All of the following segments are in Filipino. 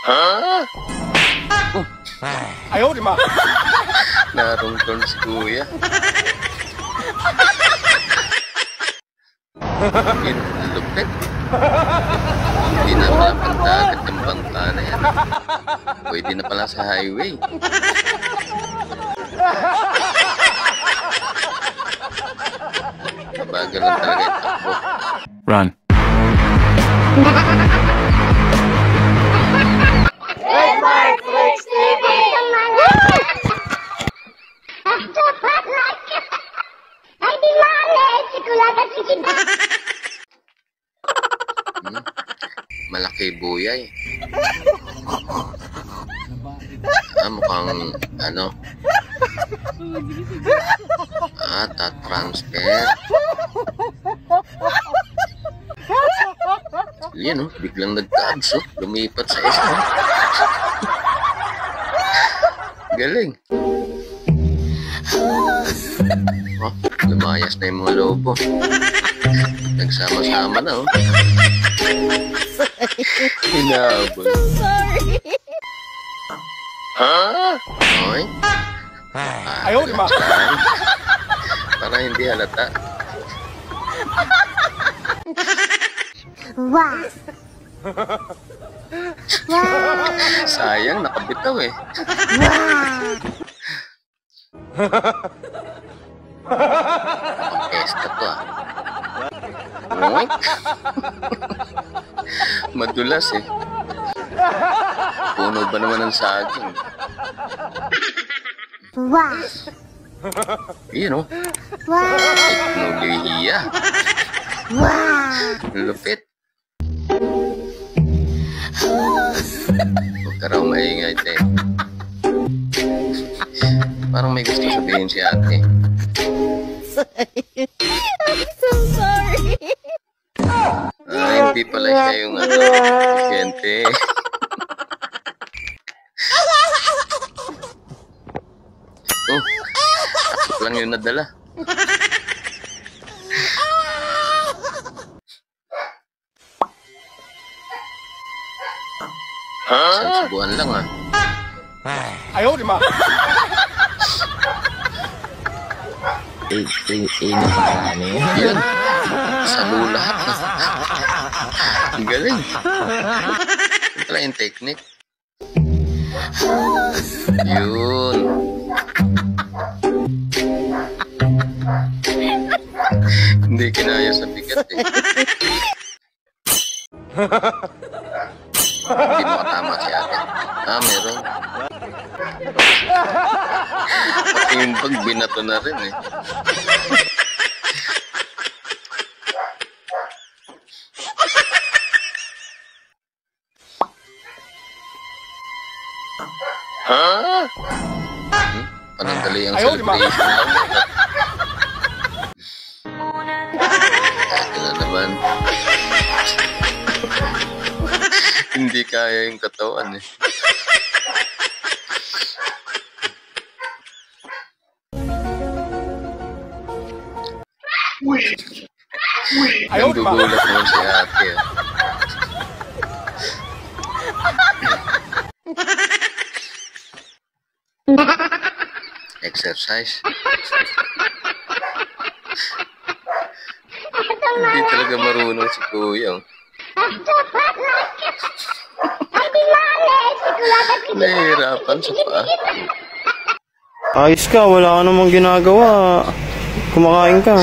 Ha? Ayaw, di ba? Narungtong si kuya. Lupit. Hindi na pala pagdagat yung bangka na yan. Pwede na pala sa highway. Mabagal lang talaga yung takbo. Run. Malaki buyay. Mukhang ano. Ta-transfer. Yan biglang nagka-abs lumipat sa isa. Galing. Lumayas na yung mga lobo. Nagsama-sama na Hinabol. So sorry. Ha? Oy? Ayaw, di ba? Para hindi halata. Wow. Sayang, nakabitaw eh. Pesta to Madulas eh. Puno ba naman ng saging? Wow. Yun Wow. Teknolohiya. Wow. Lupit. Huwag ka raw maingay, te. Parang may gusto sabihin si ate. I'm so sorry. Hindi pala siya yung pasyente. Takot lang yung nadala. Isang subuhan lang Ayaw, di ba? Yan. Salo lahat Ang galing. Ito lang yung technique. Yun. Hindi kinaya sa bigat eh. Hindi makatama si ate. Meron. Pati yung bag, binato na rin eh. Panandali ang celebration lang. Ito na naman. Hindi kaya yung katawan eh. Ayaw, di ba? Nagugulat naman si ate Exercise. Hindi talaga marunong si kuya. Nahihirapan sa paa. Ayos ka, wala ka namang ginagawa. Kumakain ka.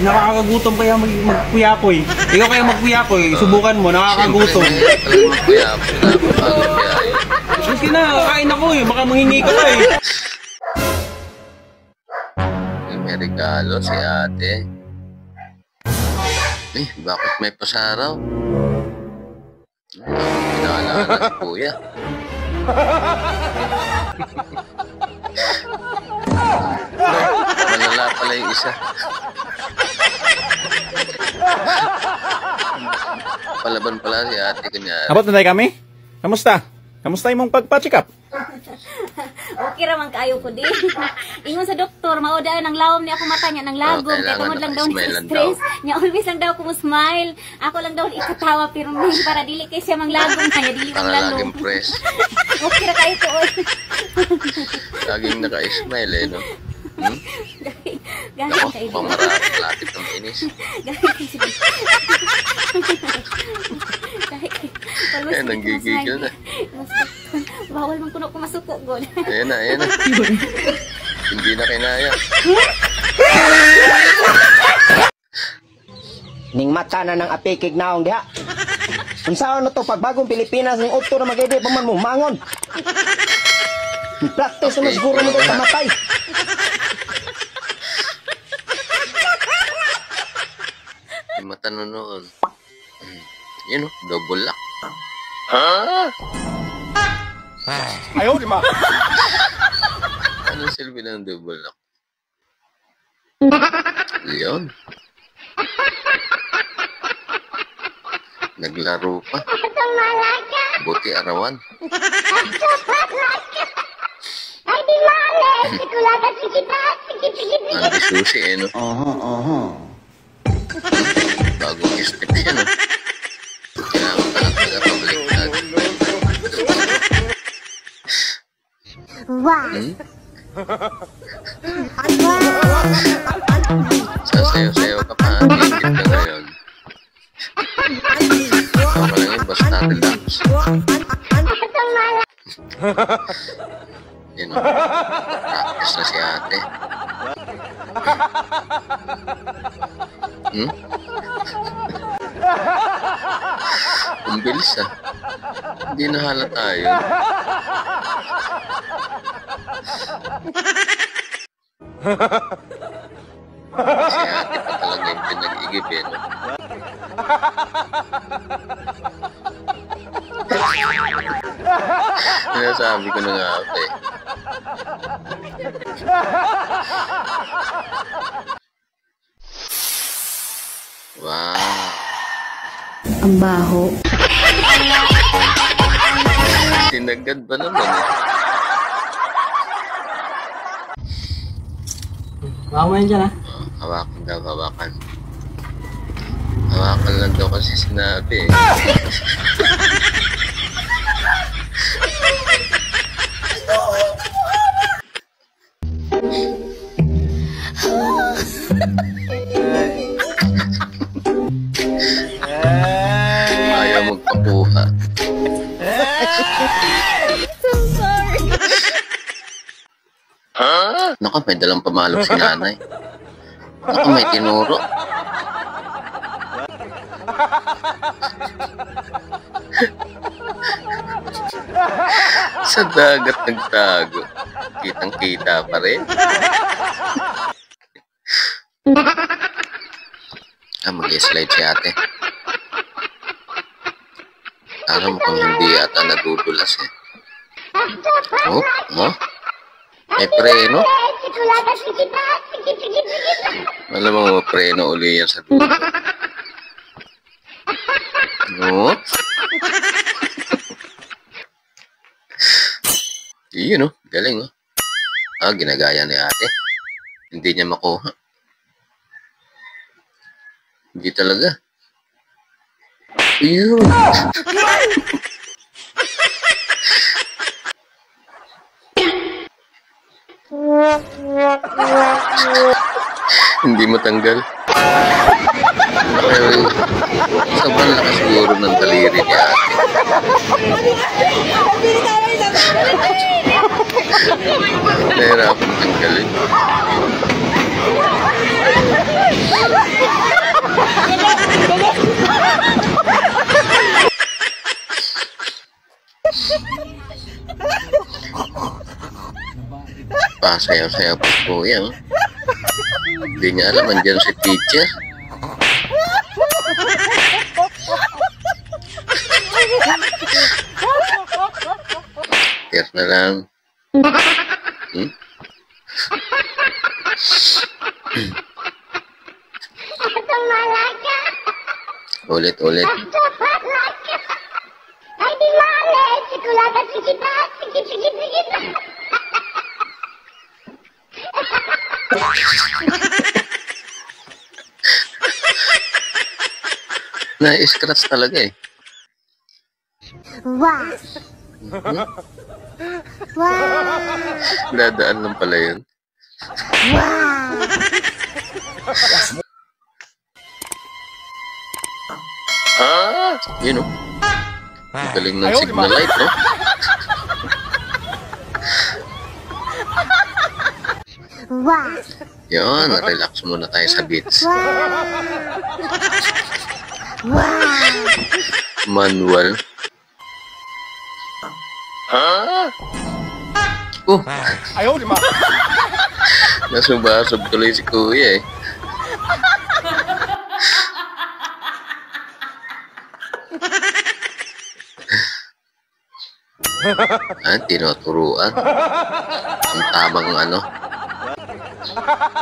Nakakagutom kaya magkuyakoy. Ikaw kaya magkuyakoy, subukan mo, nakakagutom. Talagang magkuyakoy, napapagod kaya. Sige na, kain ako baka manghingi ka pa May regalo si ate. Bakit may pasaraw? Pinaalala si kuya. Malala pala yung isa. Palaban pala si ate kanya. Abot na tayo kami? Kamusta? Kamusta imong pagpa-check up? Okay raman kaayo ko di. Ingon sa doktor, mao daw nang lawom ni ako mata niya nang lagom kay kailangan tungod lang daw ni naka-smile lang stress. Nya always lang daw ko mo smile. Ako lang daw ikatawa pero may para dili kay siya manglagom kaya dili Para manglalo. laging fresh. Okay ra kayo ko oy. Laging naka-smile eh, no? Hmm? Galit Ako, kay pamaratlatip ng inis. Galit kay Eh, nanggigigil na. Bawal man kuno ko masuko god. Ayan na, ayan na. Hindi na kinaya. Ning mata na ng apikig naong diha. Unsaon na to pagbagong Pilipinas ning udto na magede pa man mo mangon. Practice na siguro mo sa matay. Yung mata na noon. Yun o, double lock. Ha? Ayaw, di ma. Anong silbi ng double lock? Yun. Naglaro pa. Buti arawan. Ang susi eh, no? Bagong step siya, no? Kailangan pa lang tagapabaliktad. Sasayaw-sayaw ka pa. Tingit ka ngayon. Tama lang yun, basta relax. Yun o. Practice na si ate. Ang bilis ah. Hindi nahalata yun. Si ate pa talaga yung pinag-igib eh, no? Sinasabi ko na nga ate. Wow. Ang baho. Sinagad ba naman eh? Bawa yan dyan ha. Hawakan daw, hawakan. Hawakan lang daw kasi sinabi eh. Ayaw magpakuha. So sorry. Naku, may dalang pamalok si nanay. Naku, may tinuro. Sa dagat nagtago. Kitang-kita pa rin. Mag-slide si ate. Alam mo kung hindi yata nadudulas eh. Oh, oh. May preno. Alam mo, preno uli yan sa dulo. No? Yun, no? Galing, oh. Ginagaya ni ate. Hindi niya makuha. Hindi talaga. Yun. Hindi matanggal. Well, sobrang lakas siguro ng daliri niya. Nahirapan tanggalin. Pasayaw-sayaw pa po yan. Hindi niya alam, andyan si teacher. Teacher na lang. Ulit-ulit. Na-scratch talaga eh. Dadaan lang pala yun. Yun o. Ang galing ng signal light, no? Yun, relax muna tayo sa beach. Manual. Ayaw, di ma. Nasubasub tuloy si Kuya eh. Tinuturuan ang tamang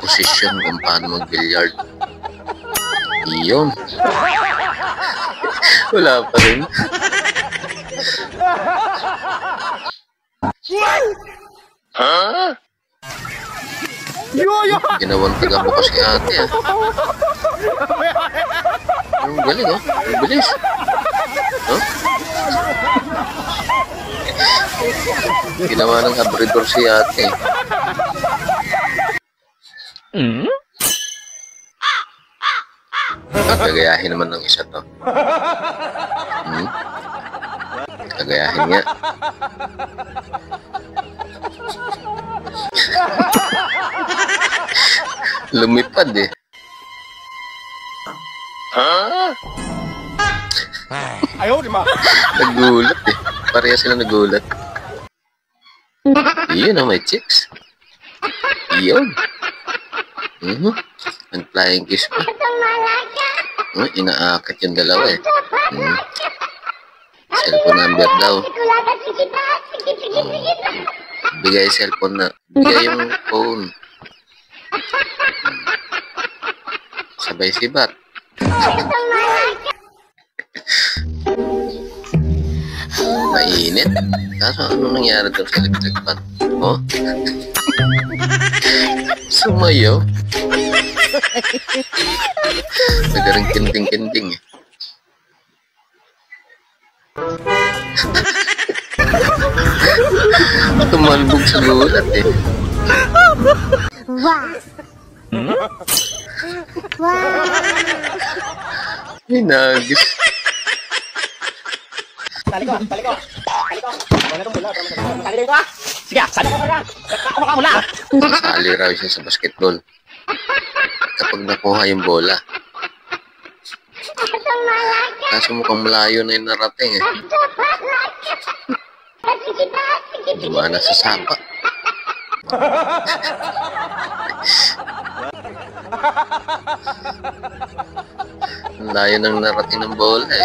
posisyon kung paano mag-billiard. Iyon. Wala pa rin. Ginawang taga bukas si ate ah. Ang galing oh. Ang bilis. Ginawa ng abridor si ate. Gagayahin naman ng isa to. Gagayahin nga. Lumipad eh. Ayaw, di ma. Nagulat eh. Pareha sila nagulat. Iyon oh, may chicks. Iyon. Ang flying kiss pa. Inaakit yung dalawa eh. Cellphone number daw. Bigay cellphone na. Bigay yung phone. Sabay sibat. Mainit. Kaso ano nangyari doon sa electric fan? Oh? Sumayaw. Nagaring kinding-kinding eh. Tumalbog sa gulat eh. Hinagis. Tali ko. Wala itong mula. Tali dito ah. Sige, sali ko ka. Ako ka mula. Sasali raw siya sa basketball. Kapag nakuha yung bola. Kaso mukhang malayo na yung narating eh. Dumana sa sapa. Ang layo ng narating ng bola eh.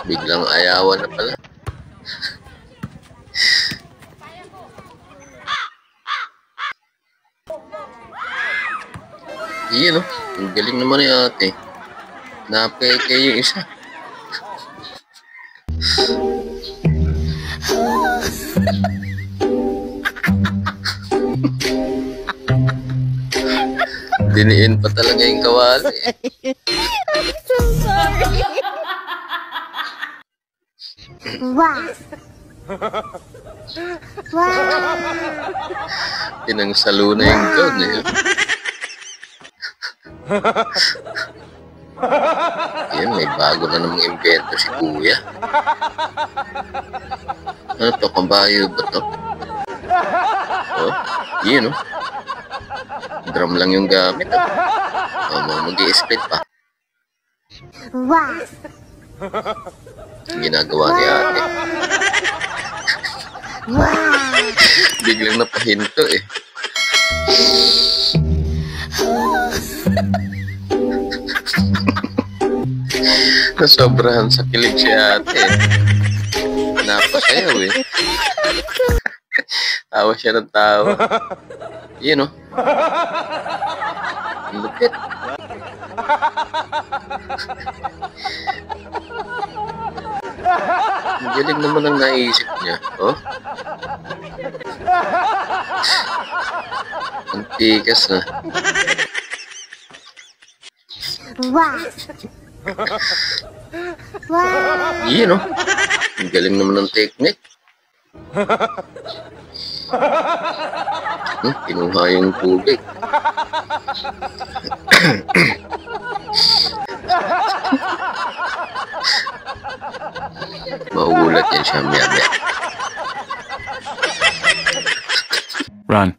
Biglang ayawan na pala. Iyan oh, ang galing naman ni ate. Napeke yung isa. Diniin pa talaga yung kawali. Pinangsalo na yung gown eh. Yan, may bago na namang invento si Kuya. Ano to? Kabayo ba to? Oh, yun oh. Drum lang yung gamit oh. Mag-i-split pa. Ginagawa ni ate. Biglang napahinto eh. Nasobrahan sa kilig si ate. Napasayaw eh. Tawa siya ng tawa. Yun oh. Lupit. galing naman ang naisip niya. Oh? Ang tikas na. Yun, oh. Ang galing naman ng technique. Kinuha yung tubig. Mauulat yan siya maya-maya. Run.